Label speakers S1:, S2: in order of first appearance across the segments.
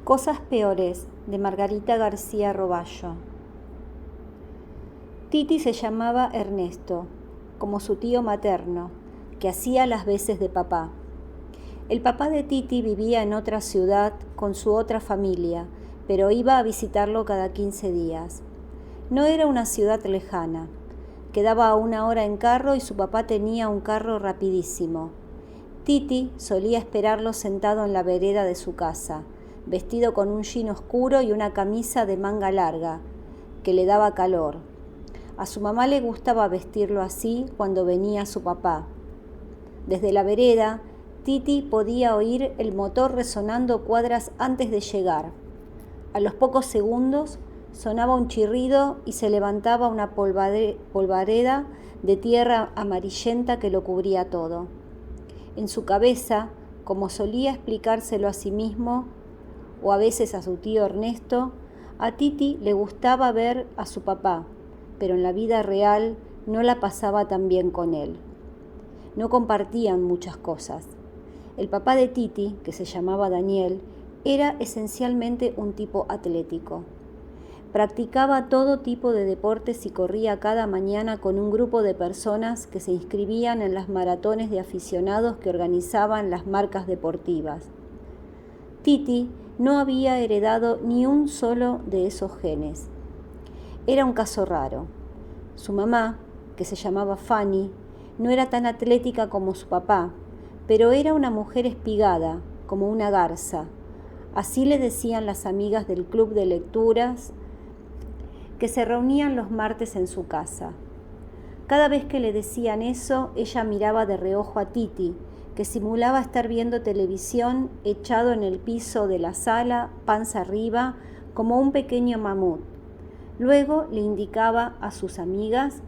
S1: Cosas peores, de Margarita García Roballo. Titi se llamaba Ernesto, como su tío materno, que hacía las veces de papá. El papá de Titi vivía en otra ciudad con su otra familia, pero iba a visitarlo cada 15 días. No era una ciudad lejana. Quedaba a 1 hora en carro y su papá tenía un carro rapidísimo. Titi solía esperarlo sentado en la vereda de su casa, vestido con un jean oscuro y una camisa de manga larga, que le daba calor. A su mamá le gustaba vestirlo así cuando venía su papá. Desde la vereda, Titi podía oír el motor resonando cuadras antes de llegar. A los pocos segundos sonaba un chirrido y se levantaba una polvareda de tierra amarillenta que lo cubría todo. En su cabeza, como solía explicárselo a sí mismo, o a veces a su tío Ernesto, a Titi le gustaba ver a su papá, pero en la vida real no la pasaba tan bien con él. No compartían muchas cosas. El papá de Titi, que se llamaba Daniel, era esencialmente un tipo atlético. Practicaba todo tipo de deportes y corría cada mañana con un grupo de personas que se inscribían en las maratones de aficionados que organizaban las marcas deportivas. Titi no había heredado ni un solo de esos genes. Era un caso raro. Su mamá, que se llamaba Fanny, no era tan atlética como su papá, pero era una mujer espigada, como una garza. Así le decían las amigas del club de lecturas que se reunían los martes en su casa. Cada vez que le decían eso, ella miraba de reojo a Titi, que simulaba estar viendo televisión echado en el piso de la sala, panza arriba, como un pequeño mamut. Luego le indicaba a sus amigas,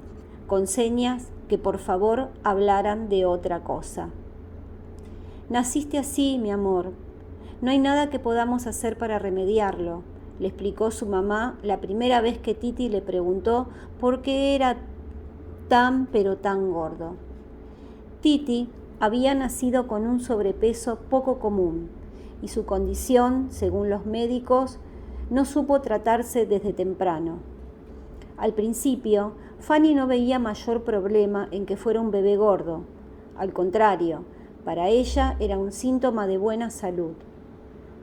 S1: con señas, que por favor hablaran de otra cosa. «Naciste así, mi amor. No hay nada que podamos hacer para remediarlo», le explicó su mamá la primera vez que Titi le preguntó por qué era tan pero tan gordo. Titi había nacido con un sobrepeso poco común y su condición, según los médicos, no supo tratarse desde temprano. Al principio, Fanny no veía mayor problema en que fuera un bebé gordo. Al contrario, para ella era un síntoma de buena salud.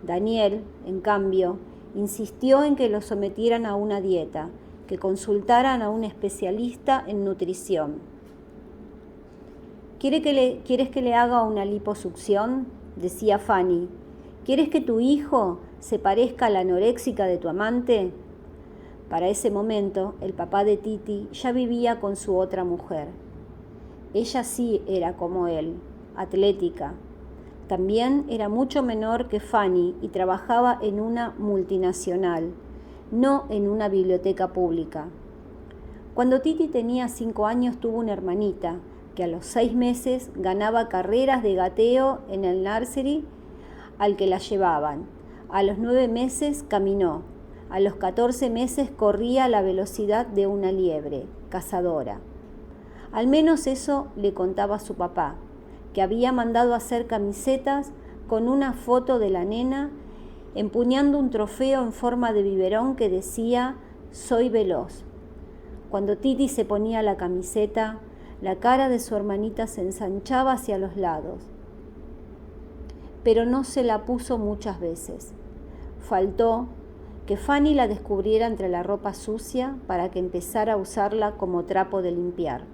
S1: Daniel, en cambio, insistió en que lo sometieran a una dieta, que consultaran a un especialista en nutrición. ¿Quieres que le haga una liposucción?, decía Fanny. ¿Quieres que tu hijo se parezca a la anoréxica de tu amante? Para ese momento, el papá de Titi ya vivía con su otra mujer. Ella sí era como él, atlética. También era mucho menor que Fanny y trabajaba en una multinacional, no en una biblioteca pública. Cuando Titi tenía 5 años tuvo una hermanita que a los 6 meses ganaba carreras de gateo en el nursery al que la llevaban. A los 9 meses caminó. A los 14 meses corría a la velocidad de una liebre, cazadora. Al menos eso le contaba su papá, que había mandado hacer camisetas con una foto de la nena empuñando un trofeo en forma de biberón que decía «Soy veloz». Cuando Titi se ponía la camiseta, la cara de su hermanita se ensanchaba hacia los lados. Pero no se la puso muchas veces. Faltó que Fanny la descubriera entre la ropa sucia para que empezara a usarla como trapo de limpiar.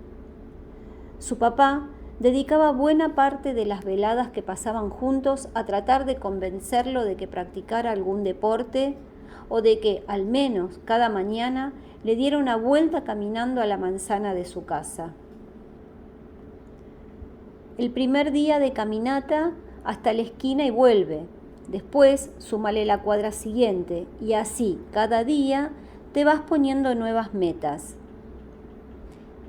S1: Su papá dedicaba buena parte de las veladas que pasaban juntos a tratar de convencerlo de que practicara algún deporte o de que, al menos cada mañana, le diera una vuelta caminando a la manzana de su casa. El primer día de caminata hasta la esquina y vuelve. Después súmale la cuadra siguiente y así, cada día, te vas poniendo nuevas metas.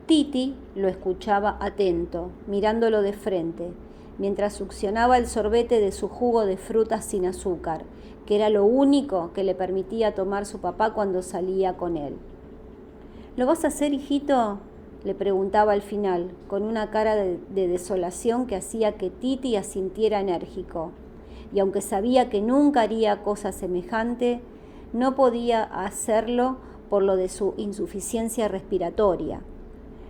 S1: Titi lo escuchaba atento, mirándolo de frente, mientras succionaba el sorbete de su jugo de frutas sin azúcar, que era lo único que le permitía tomar su papá cuando salía con él. ¿Lo vas a hacer, hijito?, le preguntaba al final, con una cara de desolación que hacía que Titi asintiera enérgico. y aunque sabía que nunca haría cosa semejante, no podía hacerlo por lo de su insuficiencia respiratoria.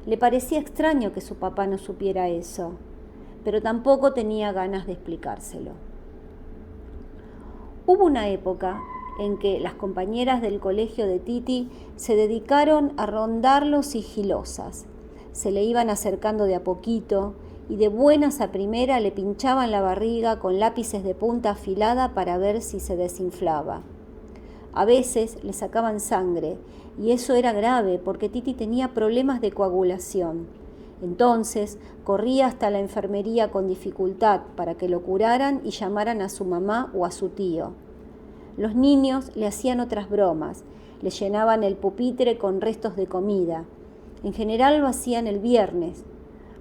S1: Le parecía extraño que su papá no supiera eso, pero tampoco tenía ganas de explicárselo. Hubo una época en que las compañeras del colegio de Titi se dedicaron a rondarlo sigilosas. Se le iban acercando de a poquito y de buenas a primera le pinchaban la barriga con lápices de punta afilada para ver si se desinflaba. A veces le sacaban sangre y eso era grave porque Titi tenía problemas de coagulación. Entonces corría hasta la enfermería con dificultad para que lo curaran y llamaran a su mamá o a su tío. Los niños le hacían otras bromas, le llenaban el pupitre con restos de comida. En general lo hacían el viernes,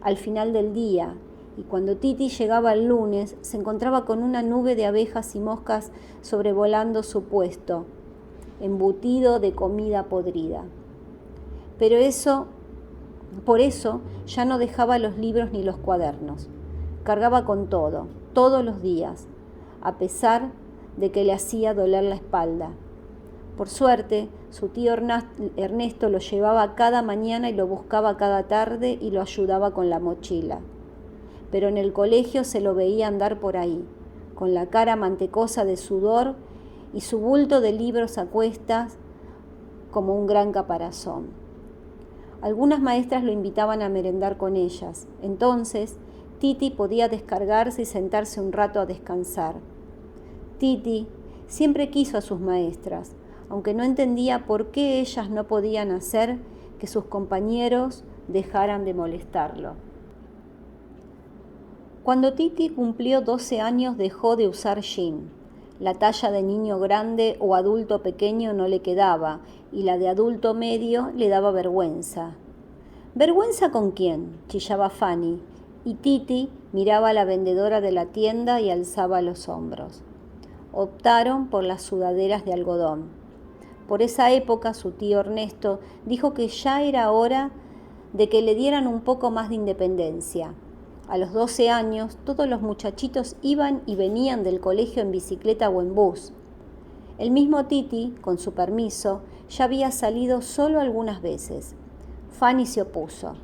S1: al final del día, y cuando Titi llegaba el lunes se encontraba con una nube de abejas y moscas sobrevolando su puesto, embutido de comida podrida. Por eso ya no dejaba los libros ni los cuadernos. Cargaba con todo, todos los días, a pesar de que le hacía doler la espalda. Por suerte, su tío Ernesto lo llevaba cada mañana y lo buscaba cada tarde y lo ayudaba con la mochila. Pero en el colegio se lo veía andar por ahí, con la cara mantecosa de sudor y su bulto de libros a cuestas como un gran caparazón. Algunas maestras lo invitaban a merendar con ellas. Entonces, Titi podía descargarse y sentarse un rato a descansar. Titi siempre quiso a sus maestras, aunque no entendía por qué ellas no podían hacer que sus compañeros dejaran de molestarlo. Cuando Titi cumplió 12 años dejó de usar jean. La talla de niño grande o adulto pequeño no le quedaba y la de adulto medio le daba vergüenza. ¿Vergüenza con quién?, chillaba Fanny, y Titi miraba a la vendedora de la tienda y alzaba los hombros. Optaron por las sudaderas de algodón. Por esa época su tío Ernesto dijo que ya era hora de que le dieran un poco más de independencia. A los 12 años todos los muchachitos iban y venían del colegio en bicicleta o en bus. El mismo Titi, con su permiso, ya había salido solo algunas veces. Fanny se opuso.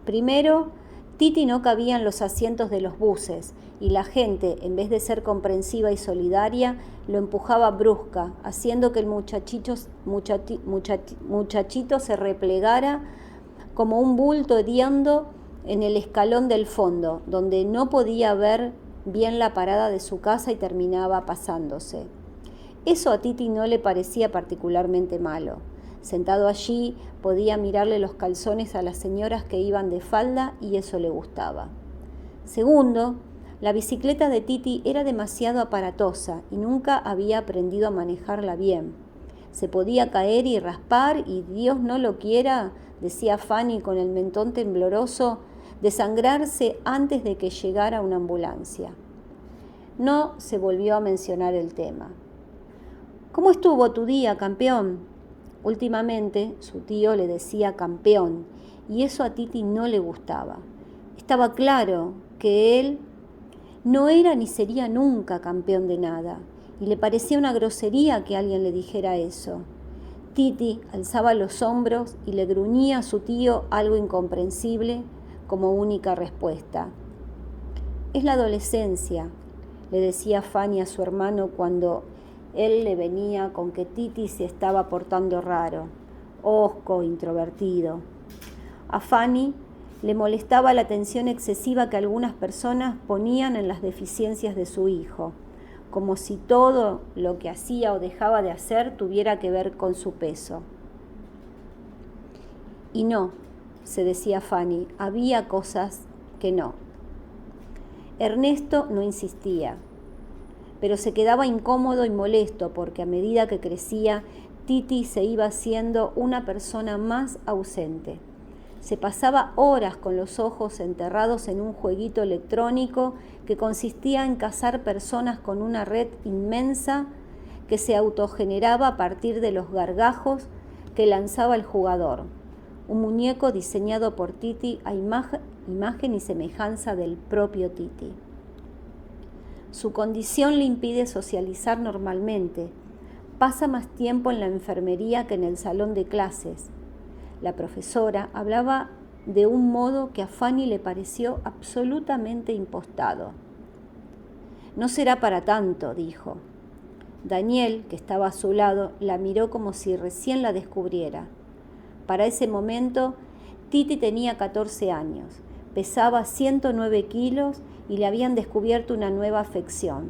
S1: Primero, Titi no cabía en los asientos de los buses y la gente, en vez de ser comprensiva y solidaria, lo empujaba brusca, haciendo que el muchachito se replegara como un bulto hediondo en el escalón del fondo, donde no podía ver bien la parada de su casa y terminaba pasándose. Eso a Titi no le parecía particularmente malo. Sentado allí, podía mirarle los calzones a las señoras que iban de falda y eso le gustaba. Segundo, la bicicleta de Titi era demasiado aparatosa y nunca había aprendido a manejarla bien. Se podía caer y raspar y Dios no lo quiera, decía Fanny con el mentón tembloroso, desangrarse antes de que llegara una ambulancia. No se volvió a mencionar el tema. ¿Cómo estuvo tu día, campeón? Últimamente su tío le decía campeón y eso a Titi no le gustaba. Estaba claro que él no era ni sería nunca campeón de nada y le parecía una grosería que alguien le dijera eso. Titi alzaba los hombros y le gruñía a su tío algo incomprensible como única respuesta. Es la adolescencia, le decía Fanny a su hermano cuando él le venía con que Titi se estaba portando raro, hosco, introvertido. A Fanny le molestaba la atención excesiva que algunas personas ponían en las deficiencias de su hijo, como si todo lo que hacía o dejaba de hacer tuviera que ver con su peso. Y no, se decía Fanny, había cosas que no. Ernesto no insistía, pero se quedaba incómodo y molesto porque a medida que crecía, Titi se iba haciendo una persona más ausente. Se pasaba horas con los ojos enterrados en un jueguito electrónico que consistía en cazar personas con una red inmensa que se autogeneraba a partir de los gargajos que lanzaba el jugador. Un muñeco diseñado por Titi a imagen y semejanza del propio Titi. Su condición le impide socializar normalmente. Pasa más tiempo en la enfermería que en el salón de clases. La profesora hablaba de un modo que a Fanny le pareció absolutamente impostado. No será para tanto, dijo. Daniel, que estaba a su lado, la miró como si recién la descubriera. Para ese momento, Titi tenía 14 años, pesaba 109 kilos y le habían descubierto una nueva afección.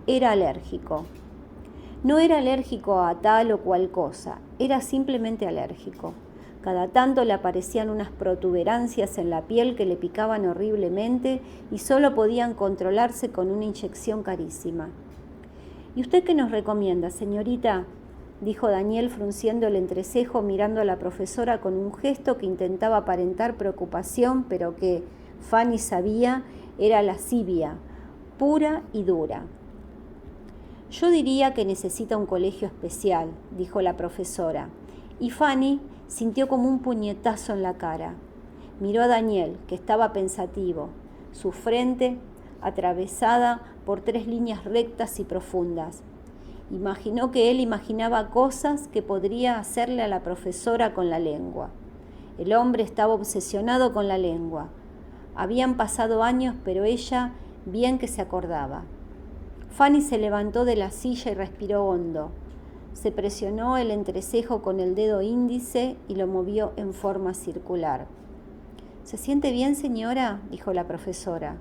S1: Era alérgico. No era alérgico a tal o cual cosa, era simplemente alérgico. Cada tanto le aparecían unas protuberancias en la piel que le picaban horriblemente y solo podían controlarse con una inyección carísima. ¿Y usted qué nos recomienda, señorita?, dijo Daniel frunciendo el entrecejo mirando a la profesora con un gesto que intentaba aparentar preocupación, pero que Fanny sabía era lascivia, pura y dura. Yo diría que necesita un colegio especial, dijo la profesora, y Fanny sintió como un puñetazo en la cara. Miró a Daniel, que estaba pensativo, su frente atravesada por 3 líneas rectas y profundas. Imaginó que él imaginaba cosas que podría hacerle a la profesora con la lengua. El hombre estaba obsesionado con la lengua. Habían pasado años, pero ella bien que se acordaba. Fanny se levantó de la silla y respiró hondo. Se presionó el entrecejo con el dedo índice y lo movió en forma circular. ¿Se siente bien, señora?, dijo la profesora.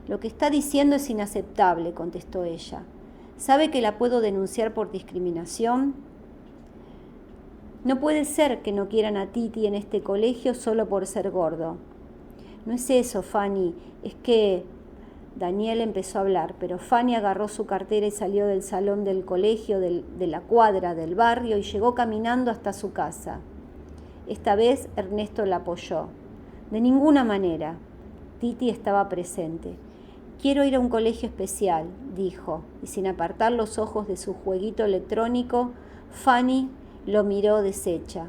S1: Lo que está diciendo es inaceptable, contestó ella. ¿Sabe que la puedo denunciar por discriminación? No puede ser que no quieran a Titi en este colegio solo por ser gordo. No es eso, Fanny, es que... Daniel empezó a hablar, pero Fanny agarró su cartera y salió del salón del colegio, de la cuadra, del barrio, y llegó caminando hasta su casa. Esta vez Ernesto la apoyó. De ninguna manera. Titi estaba presente. Quiero ir a un colegio especial, dijo, y sin apartar los ojos de su jueguito electrónico, Fanny lo miró deshecha.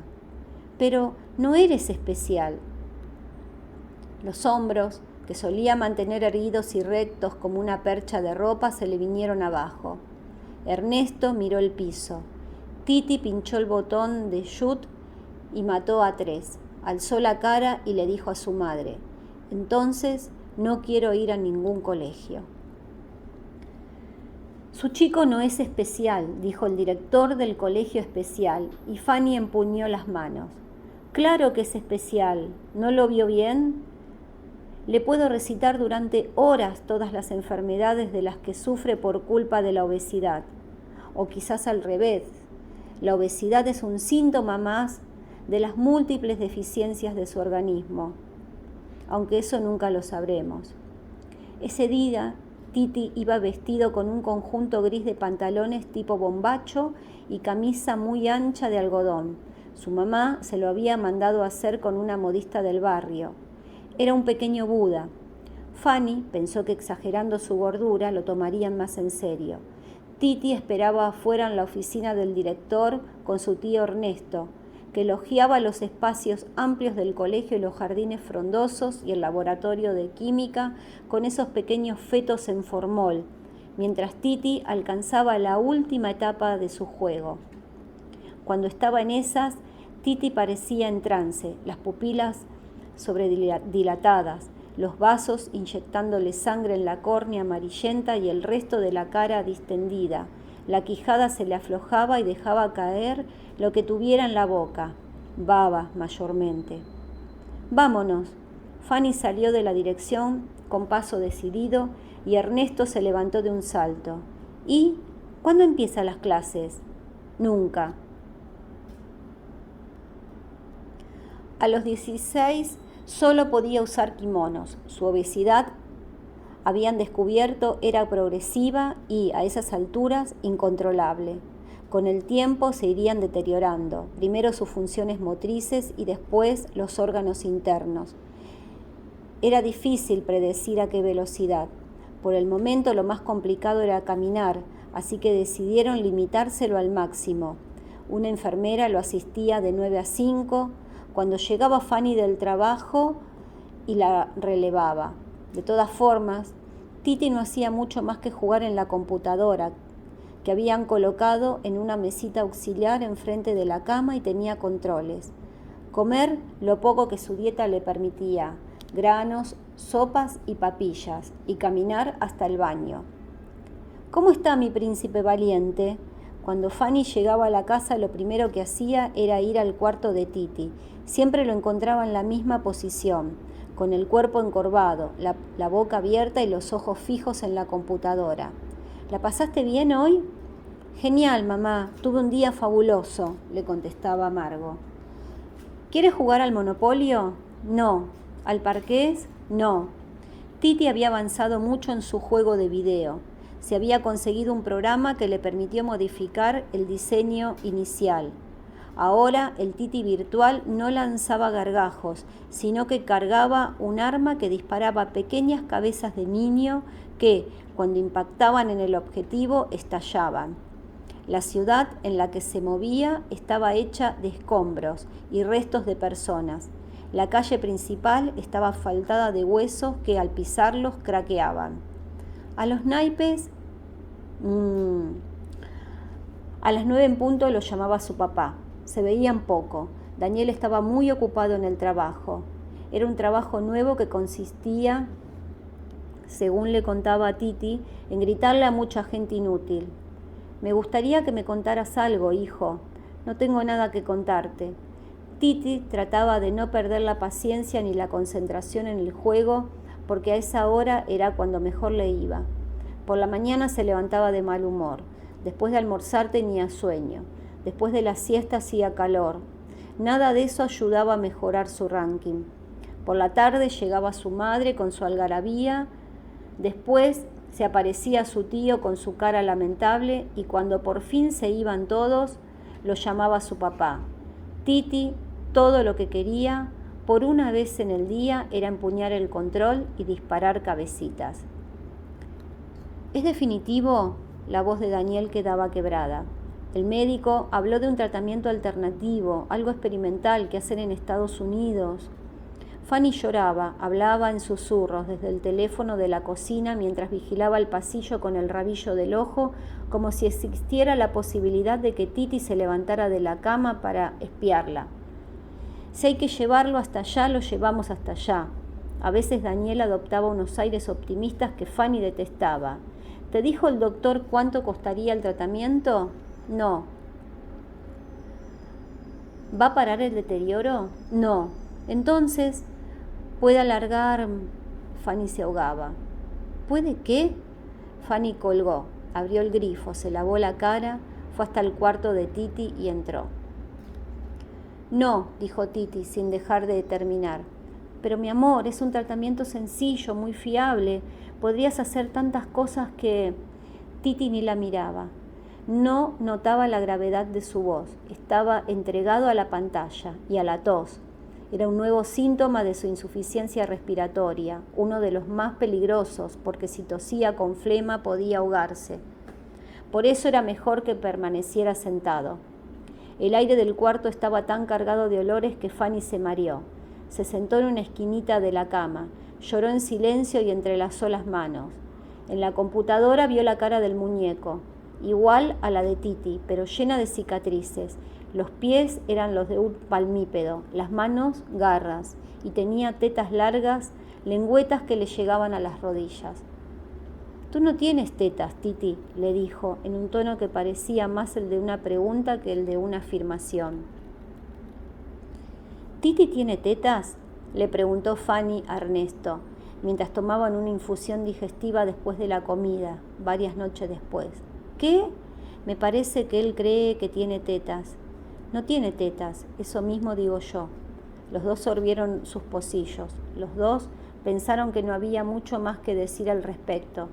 S1: Pero no eres especial. Los hombros, que solía mantener erguidos y rectos como una percha de ropa, se le vinieron abajo. Ernesto miró el piso. Titi pinchó el botón de shoot y mató a 3. Alzó la cara y le dijo a su madre: entonces no quiero ir a ningún colegio. Su chico no es especial, dijo el director del colegio especial, y Fanny empuñó las manos. Claro que es especial, ¿no lo vio bien? Le puedo recitar durante horas todas las enfermedades de las que sufre por culpa de la obesidad. O quizás al revés, la obesidad es un síntoma más de las múltiples deficiencias de su organismo, aunque eso nunca lo sabremos. Ese día, Titi iba vestido con un conjunto gris de pantalones tipo bombacho y camisa muy ancha de algodón. Su mamá se lo había mandado hacer con una modista del barrio. Era un pequeño Buda. Fanny pensó que exagerando su gordura lo tomarían más en serio. Titi esperaba afuera en la oficina del director con su tío Ernesto, que elogiaba los espacios amplios del colegio y los jardines frondosos y el laboratorio de química con esos pequeños fetos en formol, mientras Titi alcanzaba la última etapa de su juego. Cuando estaba en esas, Titi parecía en trance, las pupilas sobredilatadas, los vasos inyectándole sangre en la córnea amarillenta y el resto de la cara distendida. La quijada se le aflojaba y dejaba caer lo que tuviera en la boca, baba mayormente. Vámonos. Fanny salió de la dirección con paso decidido y Ernesto se levantó de un salto. ¿Y cuándo empiezan las clases? Nunca. A los 16 solo podía usar kimonos. Su obesidad, habían descubierto, era progresiva y, a esas alturas, incontrolable. Con el tiempo se irían deteriorando, primero sus funciones motrices y después los órganos internos. Era difícil predecir a qué velocidad. Por el momento lo más complicado era caminar, así que decidieron limitárselo al máximo. Una enfermera lo asistía de 9 a 5, cuando llegaba Fanny del trabajo y la relevaba. De todas formas, Titi no hacía mucho más que jugar en la computadora, que habían colocado en una mesita auxiliar enfrente de la cama y tenía controles. Comer lo poco que su dieta le permitía, granos, sopas y papillas, y caminar hasta el baño. ¿Cómo está mi príncipe valiente? Cuando Fanny llegaba a la casa, lo primero que hacía era ir al cuarto de Titi. Siempre lo encontraba en la misma posición, con el cuerpo encorvado, la boca abierta y los ojos fijos en la computadora. ¿La pasaste bien hoy? Genial, mamá, tuve un día fabuloso, le contestaba Margo. ¿Quieres jugar al Monopolio? No. ¿Al parqués? No. Titi había avanzado mucho en su juego de video. Se había conseguido un programa que le permitió modificar el diseño inicial. Ahora el Titi virtual no lanzaba gargajos, sino que cargaba un arma que disparaba pequeñas cabezas de niño que, cuando impactaban en el objetivo, estallaban. La ciudad en la que se movía estaba hecha de escombros y restos de personas. La calle principal estaba asfaltada de huesos que al pisarlos craqueaban. A los naipes, a las 9 en punto los llamaba su papá. Se veían poco. Daniel estaba muy ocupado en el trabajo. Era un trabajo nuevo que consistía, según le contaba a Titi, en gritarle a mucha gente inútil. Me gustaría que me contaras algo, hijo. No tengo nada que contarte. Titi trataba de no perder la paciencia ni la concentración en el juego, porque a esa hora era cuando mejor le iba. Por la mañana se levantaba de mal humor. Después de almorzar tenía sueño. Después de la siesta hacía calor. Nada de eso ayudaba a mejorar su ranking. Por la tarde llegaba su madre con su algarabía. Después se aparecía su tío con su cara lamentable y cuando por fin se iban todos, lo llamaba su papá. Titi, todo lo que quería, por una vez en el día, era empuñar el control y disparar cabecitas. ¿Es definitivo? La voz de Daniel quedaba quebrada. El médico habló de un tratamiento alternativo, algo experimental que hacer en Estados Unidos. Fanny lloraba, hablaba en susurros desde el teléfono de la cocina mientras vigilaba el pasillo con el rabillo del ojo, como si existiera la posibilidad de que Titi se levantara de la cama para espiarla. Si hay que llevarlo hasta allá, lo llevamos hasta allá. A veces Daniel adoptaba unos aires optimistas que Fanny detestaba. ¿Te dijo el doctor cuánto costaría el tratamiento? No. ¿Va a parar el deterioro? No. Entonces, ¿puede alargar? Fanny se ahogaba. ¿Puede qué? Fanny colgó, abrió el grifo, se lavó la cara, fue hasta el cuarto de Titi y entró. No, dijo Titi sin dejar de terminar. Pero mi amor, es un tratamiento sencillo, muy fiable. Podrías hacer tantas cosas que... Titi ni la miraba. No notaba la gravedad de su voz. Estaba entregado a la pantalla y a la tos. Era un nuevo síntoma de su insuficiencia respiratoria, uno de los más peligrosos, porque si tosía con flema podía ahogarse. Por eso era mejor que permaneciera sentado. El aire del cuarto estaba tan cargado de olores que Fanny se mareó. Se sentó en una esquinita de la cama, lloró en silencio y entrelazó las manos. En la computadora vio la cara del muñeco, igual a la de Titi, pero llena de cicatrices. Los pies eran los de un palmípedo, las manos garras, y tenía tetas largas, lengüetas que le llegaban a las rodillas. «Tú no tienes tetas, Titi», le dijo, en un tono que parecía más el de una pregunta que el de una afirmación. «¿Titi tiene tetas?», le preguntó Fanny a Ernesto, mientras tomaban una infusión digestiva después de la comida, varias noches después. «¿Qué? Me parece que él cree que tiene tetas». «No tiene tetas, eso mismo digo yo». Los dos sorbieron sus pocillos. Los dos pensaron que no había mucho más que decir al respecto.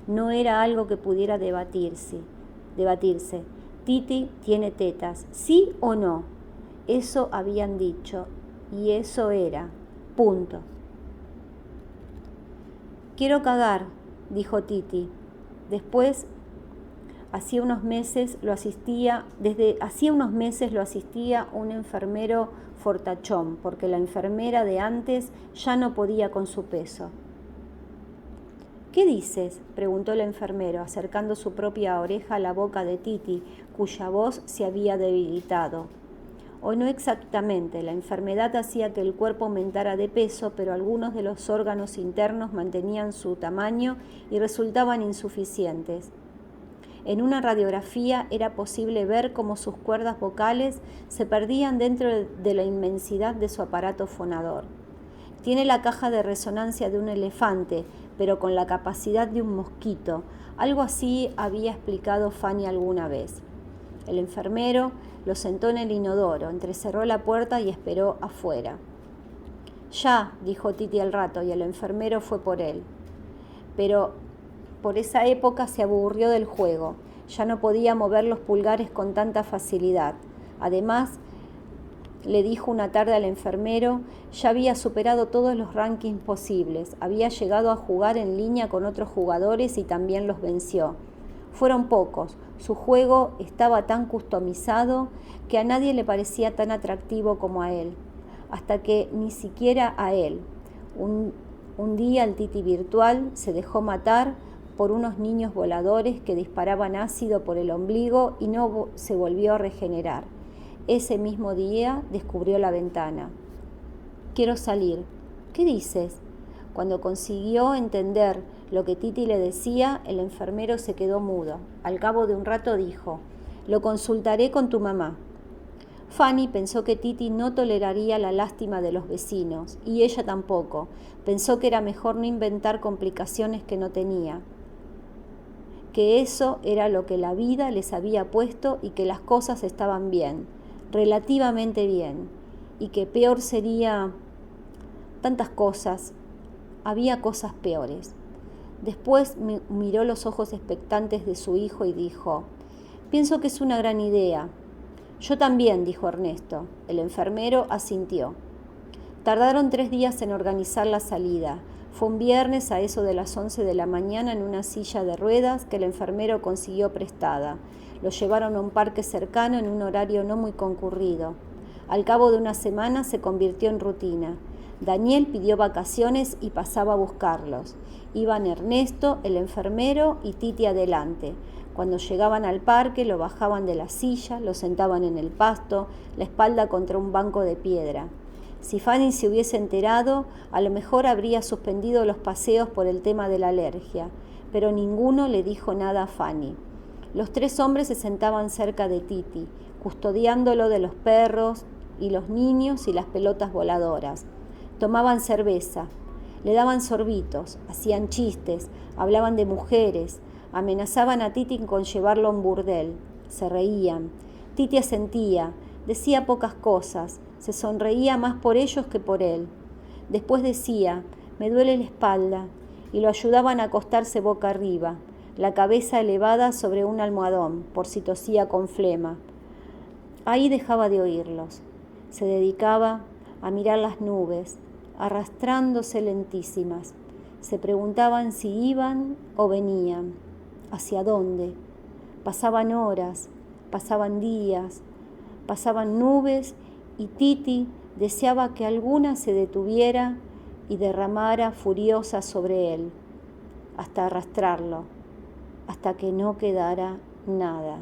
S1: No era algo que pudiera debatirse. Titi tiene tetas, ¿sí o no? Eso habían dicho, y eso era. Punto. «Quiero cagar», dijo Titi. Desde hacía unos meses lo asistía un enfermero fortachón, porque la enfermera de antes ya no podía con su peso. ¿Qué dices?, preguntó el enfermero, acercando su propia oreja a la boca de Titi, cuya voz se había debilitado. O no exactamente, la enfermedad hacía que el cuerpo aumentara de peso, pero algunos de los órganos internos mantenían su tamaño y resultaban insuficientes. En una radiografía era posible ver cómo sus cuerdas vocales se perdían dentro de la inmensidad de su aparato fonador. Tiene la caja de resonancia de un elefante, pero con la capacidad de un mosquito. Algo así había explicado Fanny alguna vez. El enfermero lo sentó en el inodoro, entrecerró la puerta y esperó afuera. Ya, dijo Titi al rato, y el enfermero fue por él. Pero por esa época se aburrió del juego. Ya no podía mover los pulgares con tanta facilidad. Además, le dijo una tarde al enfermero, ya había superado todos los rankings posibles. Había llegado a jugar en línea con otros jugadores y también los venció. Fueron pocos. Su juego estaba tan customizado que a nadie le parecía tan atractivo como a él. Hasta que ni siquiera a él. Un día el Titi virtual se dejó matar por unos niños voladores que disparaban ácido por el ombligo y no se volvió a regenerar. Ese mismo día descubrió la ventana. Quiero salir. ¿Qué dices? Cuando consiguió entender lo que Titi le decía, el enfermero se quedó mudo. Al cabo de un rato dijo, lo consultaré con tu mamá. Fanny pensó que Titi no toleraría la lástima de los vecinos, y ella tampoco. Pensó que era mejor no inventar complicaciones que no tenía, que eso era lo que la vida les había puesto y que las cosas estaban bien, relativamente bien, y que peor sería tantas cosas. Había cosas peores. Después miró los ojos expectantes de su hijo y dijo, pienso que es una gran idea. Yo también, dijo Ernesto. El enfermero asintió. Tardaron 3 días en organizar la salida. Fue un viernes a eso de las 11 de la mañana en una silla de ruedas que el enfermero consiguió prestada. Lo llevaron a un parque cercano en un horario no muy concurrido. Al cabo de una semana se convirtió en rutina. Daniel pidió vacaciones y pasaba a buscarlos. Iban Ernesto, el enfermero y Titi adelante. Cuando llegaban al parque lo bajaban de la silla, lo sentaban en el pasto, la espalda contra un banco de piedra. Si Fanny se hubiese enterado, a lo mejor habría suspendido los paseos por el tema de la alergia, pero ninguno le dijo nada a Fanny. Los 3 hombres se sentaban cerca de Titi, custodiándolo de los perros y los niños y las pelotas voladoras. Tomaban cerveza, le daban sorbitos, hacían chistes, hablaban de mujeres, amenazaban a Titi con llevarlo a un burdel. Se reían. Titi asentía, decía pocas cosas, se sonreía más por ellos que por él. Después decía, me duele la espalda, y lo ayudaban a acostarse boca arriba, la cabeza elevada sobre un almohadón, por si tosía con flema. Ahí dejaba de oírlos. Se dedicaba a mirar las nubes, arrastrándose lentísimas. Se preguntaban si iban o venían, hacia dónde. Pasaban horas, pasaban días, pasaban nubes y Titi deseaba que alguna se detuviera y derramara furiosa sobre él, hasta arrastrarlo, hasta que no quedara nada.